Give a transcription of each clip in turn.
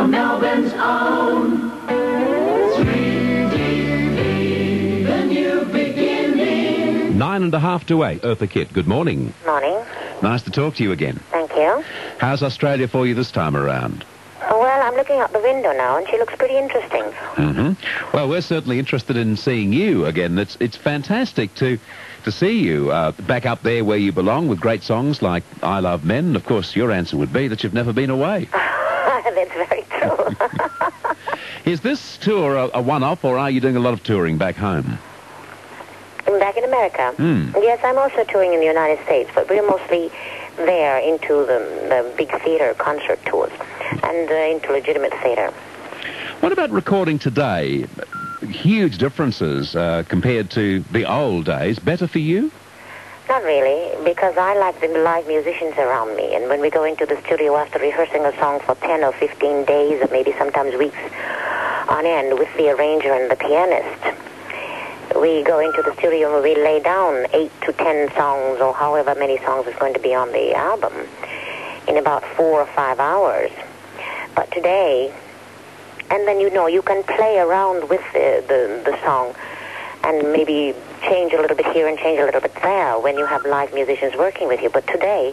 on Melbourne's own. 3DB, the new beginning. 9:30 to 8. Eartha Kitt, good morning. Morning. Nice to talk to you again. Thank you. How's Australia for you this time around? Well, I'm looking out the window now, and she looks pretty interesting. Mm-hmm. Well, we're certainly interested in seeing you again. It's fantastic to see you back up there where you belong with great songs like I Love Men. And of course, your answer would be that you've never been away. That's very true. Is this tour a one-off, or are you doing a lot of touring back home? I'm back in America. Yes, I'm also touring in the United States, but we're mostly there into the big theater concert tours and into legitimate theater. What about recording today? Huge differences compared to the old days. Better for you? Not really, because I like the live musicians around me, and when we go into the studio after rehearsing a song for 10 or 15 days, or maybe sometimes weeks on end with the arranger and the pianist, we go into the studio and we lay down 8 to 10 songs, or however many songs is going to be on the album, in about 4 or 5 hours. But today, and then you can play around with the song and maybe change a little bit here and change a little bit there when you have live musicians working with you. But today,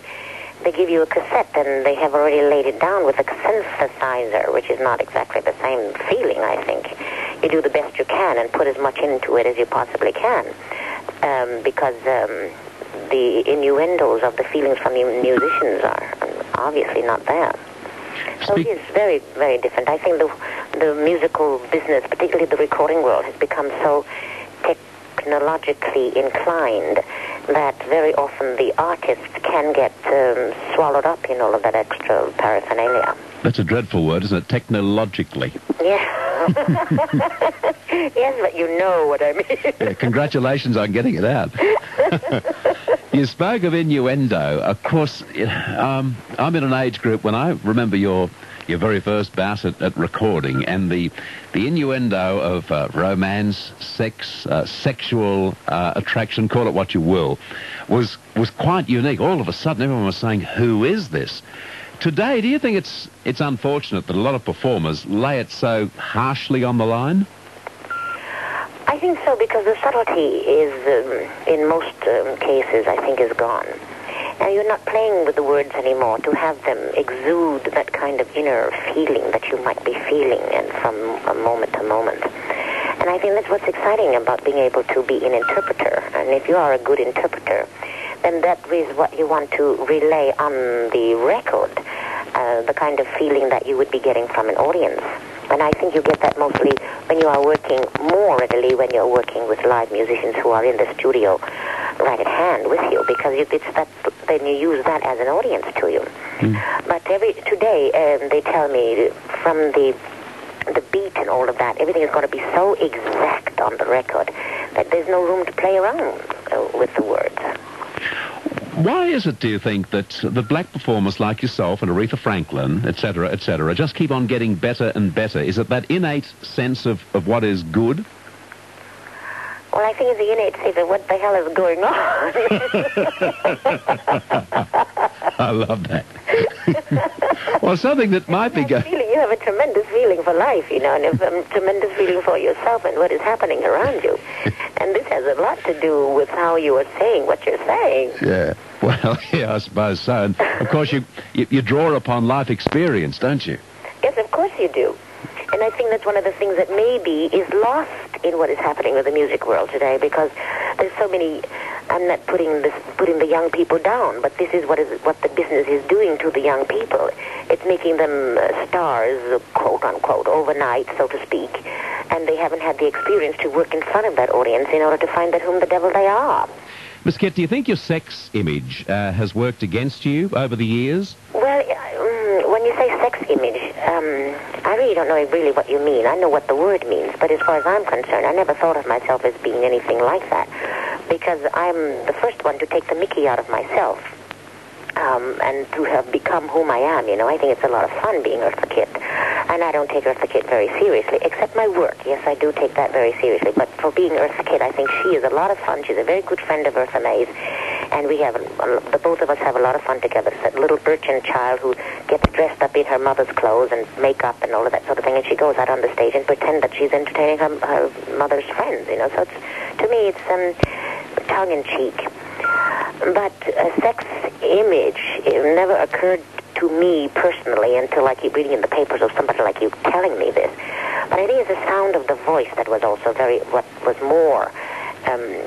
they give you a cassette and they have already laid it down with a synthesizer, which is not exactly the same feeling, I think. You do the best you can and put as much into it as you possibly can, because the innuendos of the feelings from the musicians are obviously not there. So it is very, very different. I think the musical business, particularly the recording world, has become so technologically inclined that very often the artists can get swallowed up in all of that extra paraphernalia. That's a dreadful word, isn't it? Technologically. Yeah. Yes, but you know what I mean. Yeah, congratulations on getting it out. You spoke of innuendo. Of course, I'm in an age group when I remember your very first bout at recording, and the innuendo of romance, sex, sexual attraction, call it what you will, was quite unique. All of a sudden, everyone was saying, "Who is this?" Today, do you think it's unfortunate that a lot of performers lay it so harshly on the line? I think so, because the subtlety is, in most cases, I think, is gone. Now, you're not playing with the words anymore to have them exude that kind of inner feeling that you might be feeling and from moment to moment. And I think that's what's exciting about being able to be an interpreter. And if you are a good interpreter, then that is what you want to relay on the record, the kind of feeling that you would be getting from an audience. And I think you get that mostly when you are working, more readily when you're working with live musicians who are in the studio right at hand with you, because then you use that as an audience to you. But today, they tell me from the beat and all of that, everything is going to be so exact on the record that there's no room to play around with the words. Why is it, do you think, that the black performers like yourself and Aretha Franklin, etc., just keep on getting better and better? Is it that innate sense of what is good? Well, I think it's the innate sense of what the hell is going on. I love that. Well, something that might be good. You have a tremendous feeling for life, and a tremendous feeling for yourself and what is happening around you. And this has a lot to do with how you are saying what you're saying. Yeah. Well, yeah, I suppose so. And, of course, you draw upon life experience, don't you? Yes, of course you do. And I think that's one of the things that maybe is lost in what is happening with the music world today, because there's so many. I'm not putting the young people down, but this is what the business is doing to the young people. It's making them stars, quote unquote, overnight, so to speak, and they haven't had the experience to work in front of that audience in order to find out whom the devil they are. Miss Kitt, do you think your sex image has worked against you over the years? Well, when you say sex image, I really don't know really what you mean. I know what the word means, but as far as I'm concerned, I never thought of myself as being anything like that, because I'm the first one to take the mickey out of myself, and to have become whom I am. I think it's a lot of fun being Eartha Kitt, and I don't take Eartha Kitt very seriously, except my work. Yes, I do take that very seriously, but for being Eartha Kitt, I think she is a lot of fun. She's a very good friend of Eartha May's, And we have, the both of us have a lot of fun together. It's that little urchin child who gets dressed up in her mother's clothes and makeup and all of that sort of thing, and she goes out on the stage and pretend that she's entertaining her mother's friends, you know. So to me, it's tongue-in-cheek. But a sex image, it never occurred to me personally until I keep reading in the papers of somebody like you telling me this. But I think it's the sound of the voice that was also what was more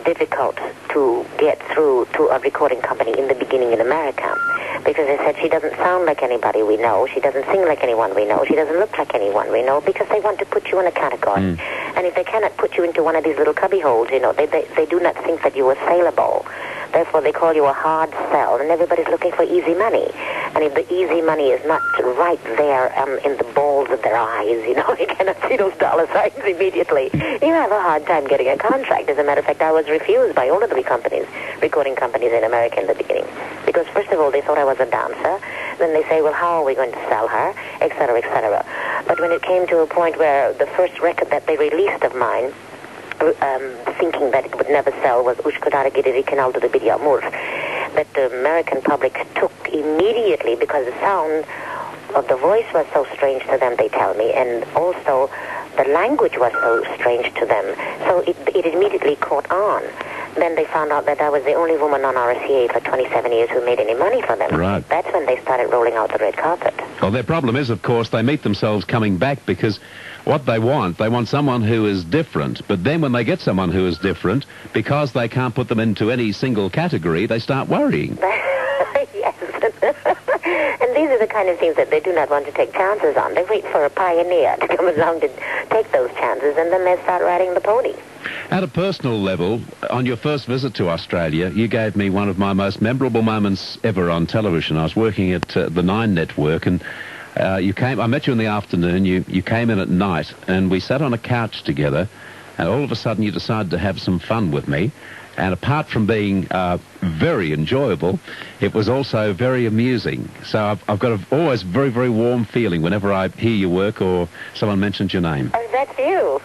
difficult to get through to a recording company in the beginning in America. Because they said she doesn't sound like anybody we know, she doesn't sing like anyone we know, she doesn't look like anyone we know, because they want to put you in a category. And if they cannot put you into one of these little cubby holes, you know, they do not think that you are saleable. Therefore, they call you a hard sell, and everybody's looking for easy money. And if the easy money is not right there in the balls of their eyes, you know, you cannot see those dollar signs immediately, you have a hard time getting a contract. As a matter of fact, I was refused by all of the recording companies in America in the beginning. Because, first of all, they thought I was a dancer. Then they say, well, how are we going to sell her, et cetera, et cetera. But when it came to a point where the first record that they released of mine, thinking that it would never sell, was Ushkodara Gidiri Kanal to the Bidya Mur, that the American public took immediately, because the sound of the voice was so strange to them, they tell me, and also the language was so strange to them. So it immediately caught on. Then they found out that I was the only woman on RCA for 27 years who made any money for them. Right. That's when they started rolling out the red carpet. Well, their problem is, of course, they meet themselves coming back, because what they want someone who is different. But then when they get someone who is different, because they can't put them into any single category, they start worrying. Yes. And these are the kind of things that they do not want to take chances on. They wait for a pioneer to come along to take those chances, and then they start riding the pony. At a personal level, on your first visit to Australia, you gave me one of my most memorable moments ever on television. I was working at the Nine Network, and I met you in the afternoon, you came in at night, and we sat on a couch together, and all of a sudden you decided to have some fun with me. And apart from being very enjoyable, it was also very amusing. So I've got always very, very warm feeling whenever I hear your work or someone mentions your name. Oh, that's you.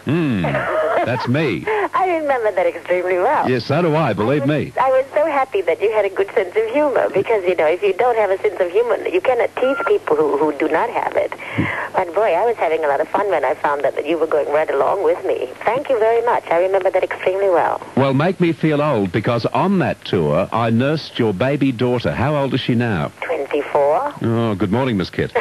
That's me. I remember that extremely well. Yes, so do I, believe me. I was so happy that you had a good sense of humor, because, you know, if you don't have a sense of humor, you cannot teach people who do not have it. But, boy, I was having a lot of fun when I found out that you were going right along with me. Thank you very much. I remember that extremely well. Well, make me feel old, because on that tour, I nursed your baby daughter. How old is she now? 24. Oh, good morning, Miss Kitt.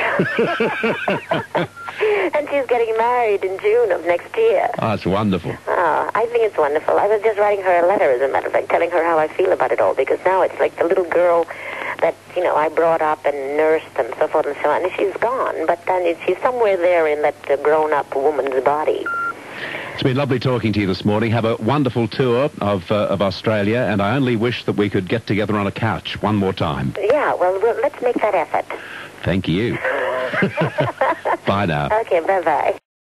And she's getting married in June of next year. Oh, it's wonderful. Oh, I think it's wonderful. I was just writing her a letter, as a matter of fact, telling her how I feel about it all, because now it's like the little girl that, you know, I brought up and nursed and so forth and so on, and she's gone. But then she's somewhere there in that grown-up woman's body. It's been lovely talking to you this morning. Have a wonderful tour of Australia, and I only wish that we could get together on a couch one more time. Yeah, well, let's make that effort. Thank you. Bye now. Okay, bye-bye.